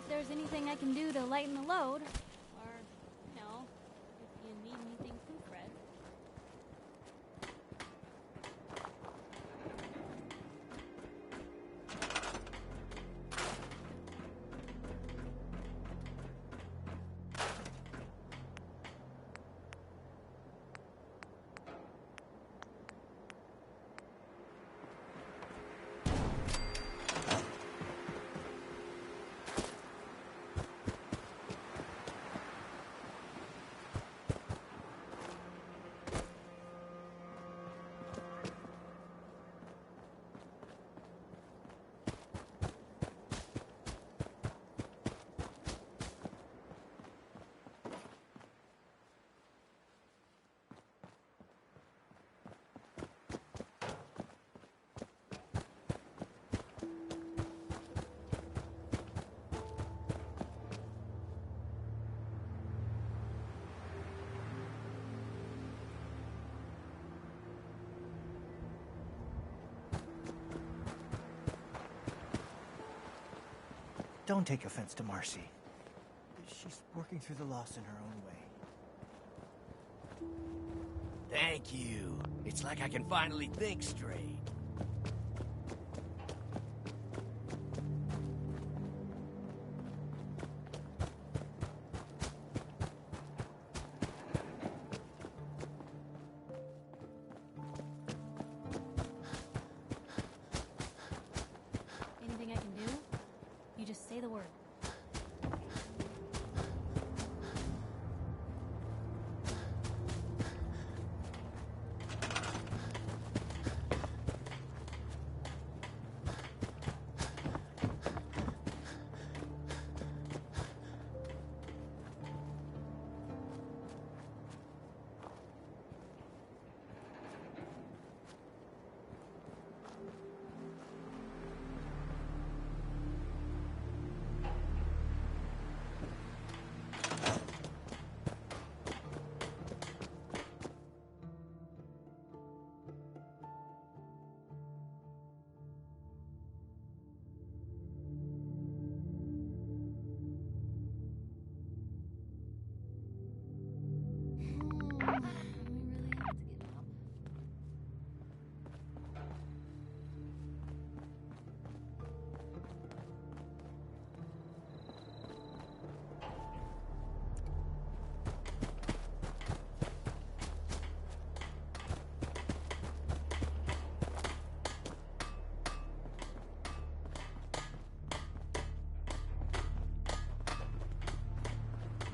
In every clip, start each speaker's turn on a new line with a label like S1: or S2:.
S1: there's anything I can do to lighten the load. Or, you know, if you need anything proofread.
S2: Don't take offense to Marcy. She's working through the loss in her own way.
S3: Thank you. It's like I can finally think straight.
S1: Anything I can do? You just say the word.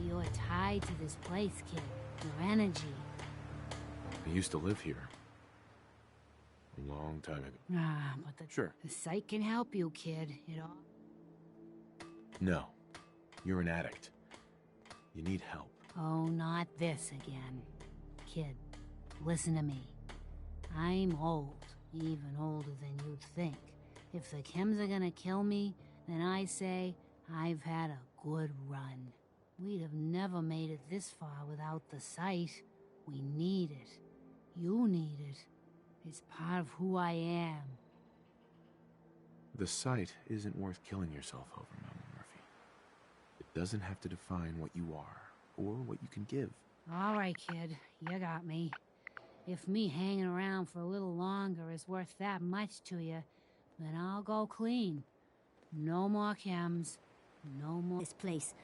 S4: You're tied to this place, kid. Your energy.
S5: I used to live here. A long time ago.
S4: Ah, but
S5: Sure.
S4: the site can help you, kid. It all...
S5: No. You're an addict. You need help.
S4: Oh, not this again. Kid, listen to me. I'm old, even older than you'd think. If the chems are gonna kill me, then I say I've had a good run. We'd have never made it this far without the site. We need it. You need it. It's part of who I am.
S5: The site isn't worth killing yourself over, Mama Murphy. It doesn't have to define what you are, or what you can give.
S4: All right, kid. You got me. If me hanging around for a little longer is worth that much to you, then I'll go clean. No more chems. No more...
S6: This place.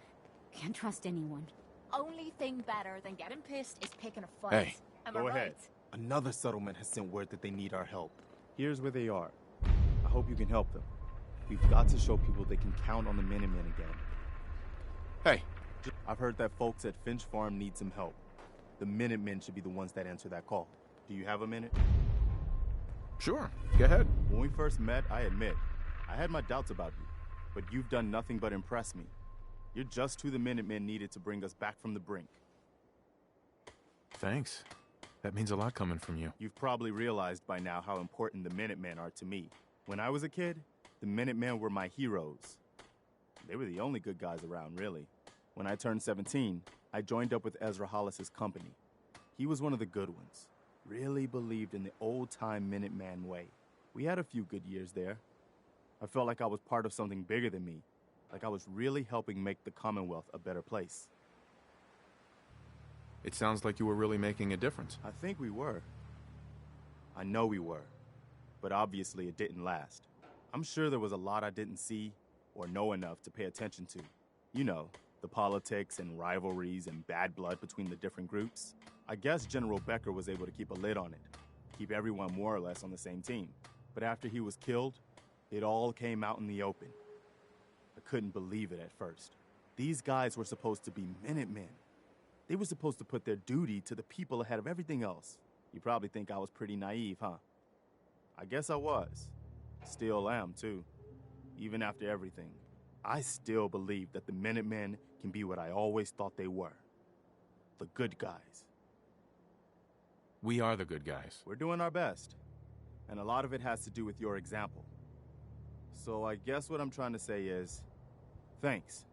S6: Can't trust anyone.
S7: Only thing better than getting pissed is picking a fight.
S5: Hey,
S7: Am I
S8: Go
S7: right?
S8: ahead. Another settlement has sent word that they need our help. Here's where they are. I hope you can help them. We've got to show people they can count on the Minutemen again.
S5: Hey!
S8: I've heard that folks at Finch Farm need some help. The Minutemen should be the ones that answer that call. Do you have a minute?
S5: Sure, go ahead.
S8: When we first met, I admit, I had my doubts about you. But you've done nothing but impress me. You're just who the Minutemen needed to bring us back from the brink.
S5: Thanks. That means a lot coming from you.
S8: You've probably realized by now how important the Minutemen are to me. When I was a kid, the Minutemen were my heroes. They were the only good guys around, really. When I turned 17, I joined up with Ezra Hollis's company. He was one of the good ones. Really believed in the old-time Minuteman way. We had a few good years there. I felt like I was part of something bigger than me. Like I was really helping make the Commonwealth a better place.
S5: It sounds like you were really making a difference.
S8: I think we were. I know we were. But obviously it didn't last. I'm sure there was a lot I didn't see or know enough to pay attention to. You know, the politics and rivalries and bad blood between the different groups. I guess General Becker was able to keep a lid on it, keep everyone more or less on the same team. But after he was killed, it all came out in the open. I couldn't believe it at first. These guys were supposed to be Minutemen. They were supposed to put their duty to the people ahead of everything else. You probably think I was pretty naive, huh? I guess I was. Still am, too. Even after everything, I still believe that the Minutemen can be what I always thought they were. The good guys.
S5: We are the good guys.
S8: We're doing our best. And a lot of it has to do with your example. So I guess what I'm trying to say is, thanks.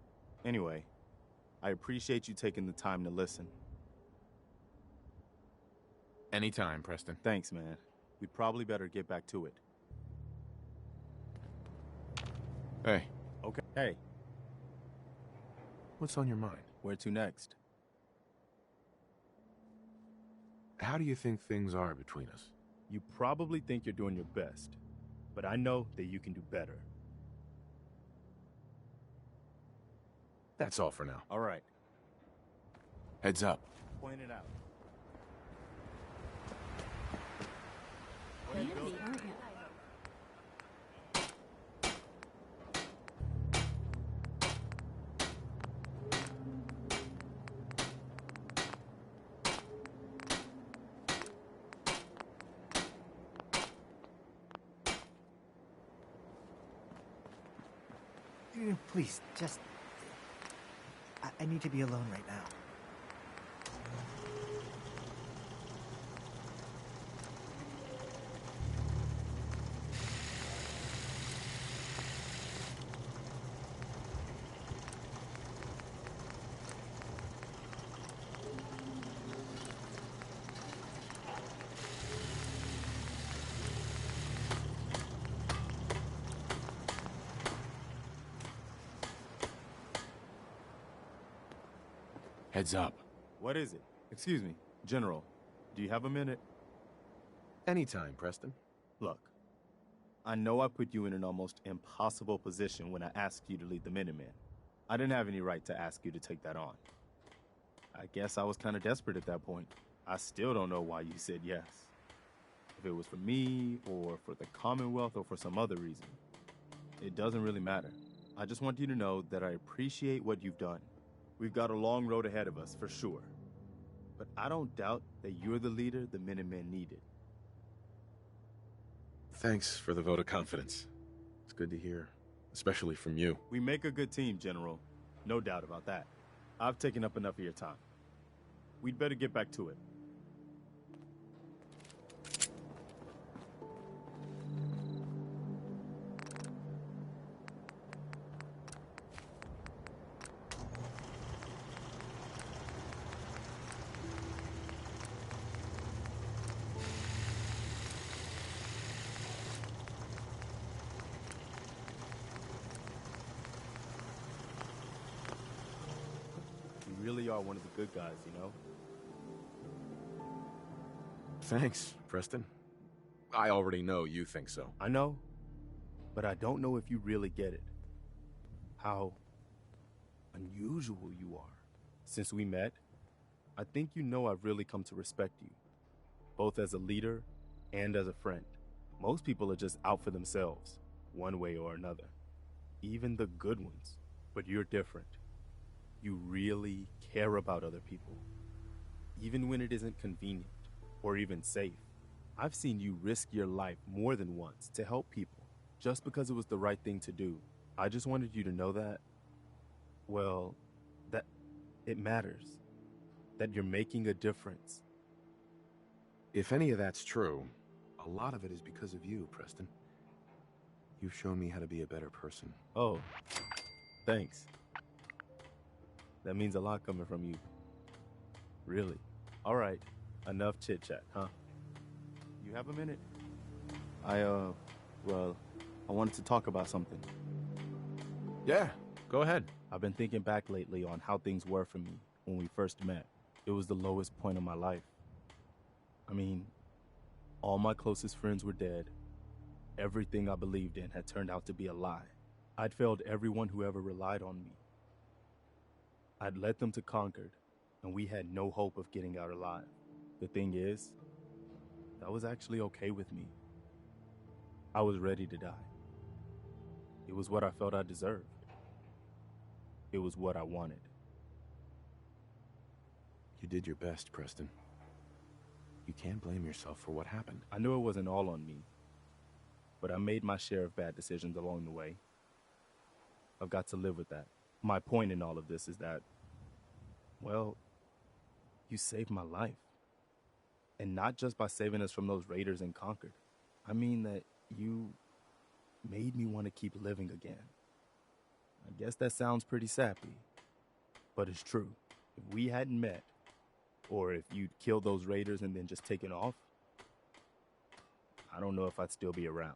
S8: Anyway, I appreciate you taking the time to listen.
S5: Anytime, Preston.
S8: Thanks, man. We'd probably better get back to it.
S5: Hey,
S8: Okay. Hey,
S5: what's on your mind?
S8: where to next?
S5: How do you think things are between us?
S8: You probably think you're doing your best, but I know that you can do better.
S5: That's all for now.
S8: All right,
S5: Heads up.
S8: point it out.
S1: Handy, aren't you?
S2: Please, just... I need to be alone right now.
S5: Heads up.
S8: What is it? Excuse me, General. Do you have a minute?
S5: Anytime, Preston.
S8: Look, I know I put you in an almost impossible position when I asked you to lead the Minutemen. I didn't have any right to ask you to take that on. I guess I was kind of desperate at that point. I still don't know why you said yes. If it was for me, or for the Commonwealth, or for some other reason. It doesn't really matter. I just want you to know that I appreciate what you've done. We've got a long road ahead of us, for sure. But I don't doubt that you're the leader the Minutemen needed.
S5: Thanks for the vote of confidence. It's good to hear, especially from you.
S8: We make a good team, General. No doubt about that. I've taken up enough of your time. We'd better get back to it. You really are one of the good guys, you know?
S5: Thanks, Preston. I already know you think so.
S8: I know, but I don't know if you really get it. How unusual you are. Since we met, I think you know I've really come to respect you, both as a leader and as a friend. Most people are just out for themselves, one way or another. Even the good ones. But you're different. You really care about other people, even when it isn't convenient or even safe. I've seen you risk your life more than once to help people, just because it was the right thing to do. I just wanted you to know that, well, that it matters, that you're making a difference.
S5: If any of that's true, a lot of it is because of you, Preston. You've shown me how to be a better person.
S8: Oh, thanks. That means a lot coming from you. Really. All right, enough chit-chat, huh? You have a minute? I wanted to talk about something.
S5: Yeah, Go ahead.
S8: I've been thinking back lately on how things were for me when we first met. It was the lowest point of my life. I mean, all my closest friends were dead. Everything I believed in had turned out to be a lie. I'd failed everyone who ever relied on me. I'd led them to Concord, and we had no hope of getting out alive. The thing is, that was actually okay with me. I was ready to die. It was what I felt I deserved. It was what I wanted.
S5: You did your best, Preston. You can't blame yourself for what happened.
S8: I knew it wasn't all on me, but I made my share of bad decisions along the way. I've got to live with that. My point in all of this is that, well, you saved my life. And not just by saving us from those raiders in Concord. I mean that you made me want to keep living again. I guess that sounds pretty sappy, but it's true. If we hadn't met, or if you'd killed those raiders and then just taken off, I don't know if I'd still be around.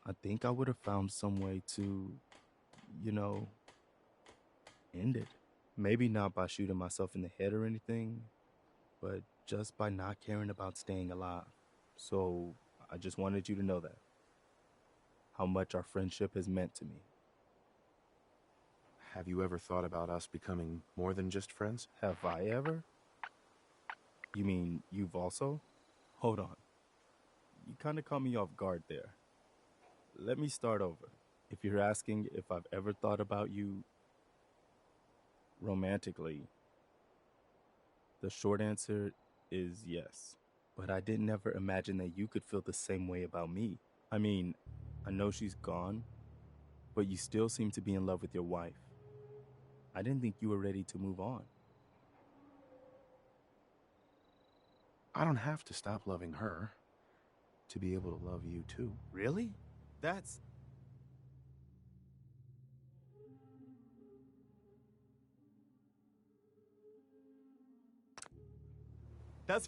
S8: I think I would have found some way to, end it. Maybe not by shooting myself in the head or anything, but just by not caring about staying alive. So I just wanted you to know that. How much our friendship has meant to me.
S5: Have you ever thought about us becoming more than just friends?
S8: Have I ever? You mean you've also? Hold on. You kind of caught me off guard there. Let me start over. If you're asking if I've ever thought about you romantically, the short answer is yes. But I didn't ever imagine that you could feel the same way about me. I mean, I know she's gone, but you still seem to be in love with your wife. I didn't think you were ready to move on.
S5: I don't have to stop loving her to be able to love you too.
S8: Really? That's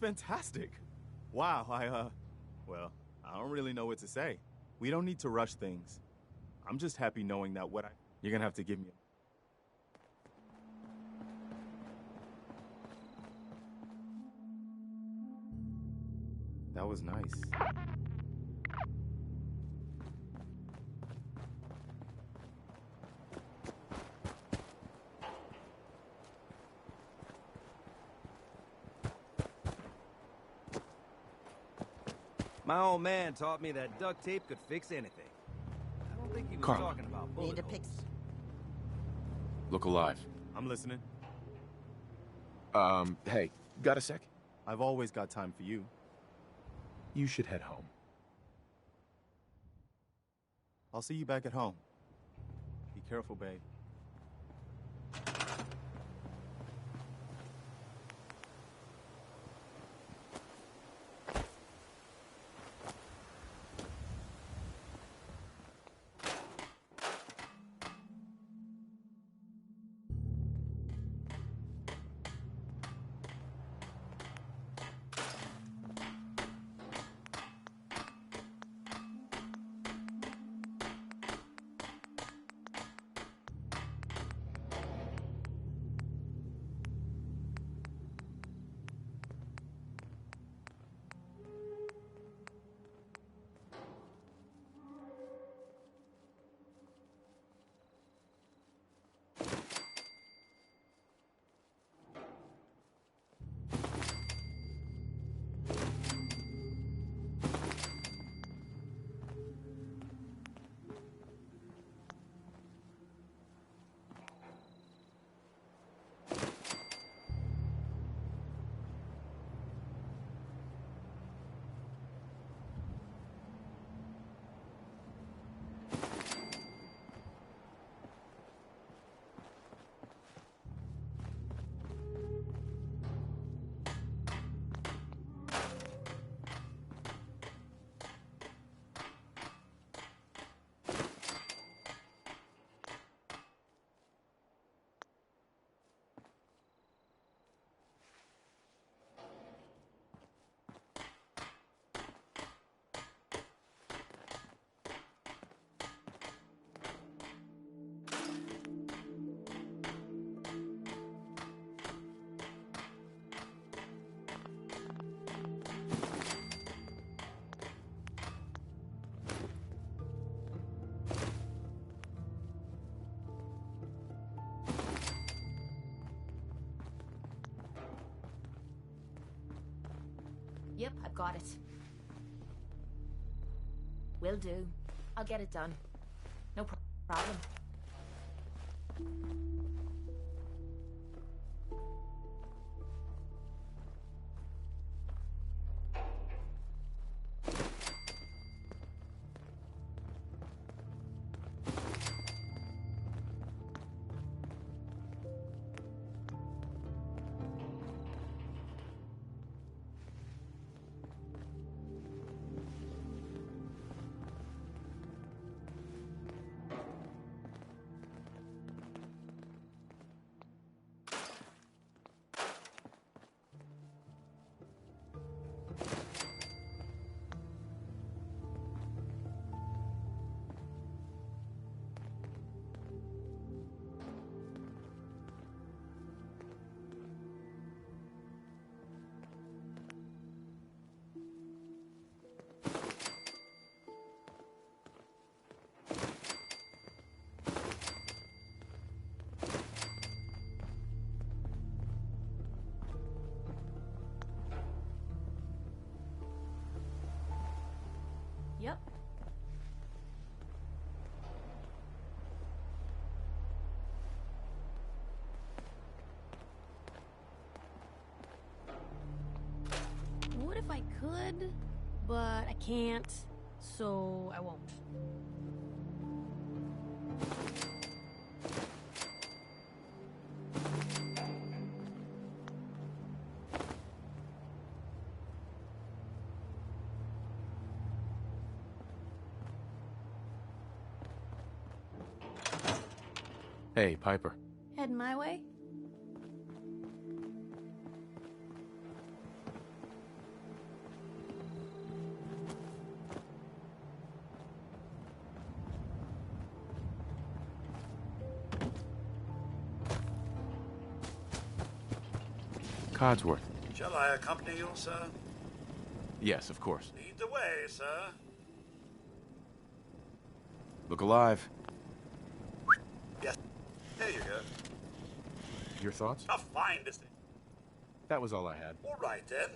S8: fantastic. Wow, I don't really know what to say. We don't need to rush things. I'm just happy knowing that you're gonna have to give me. That was nice.
S3: My old man taught me that duct tape could fix anything. I don't think he was
S5: Carl.
S3: talking about bullet holes.
S5: Look alive.
S8: I'm listening.
S5: Hey, got a sec?
S8: I've always got time for you.
S5: You should head home.
S8: I'll see you back at home. Be careful, babe.
S7: Yep, I've got it. Will do. I'll get it done. No problem. Yep.
S1: What if I could? But I can't, so I won't.
S5: Hey, Piper.
S1: Heading my way?
S5: Codsworth.
S9: Shall I accompany you, sir?
S5: Yes, of course.
S9: Lead the way, sir.
S5: Look alive.
S9: Yes. There you go.
S5: Your thoughts?
S9: A fine distance.
S5: That was all I had.
S9: All right, then.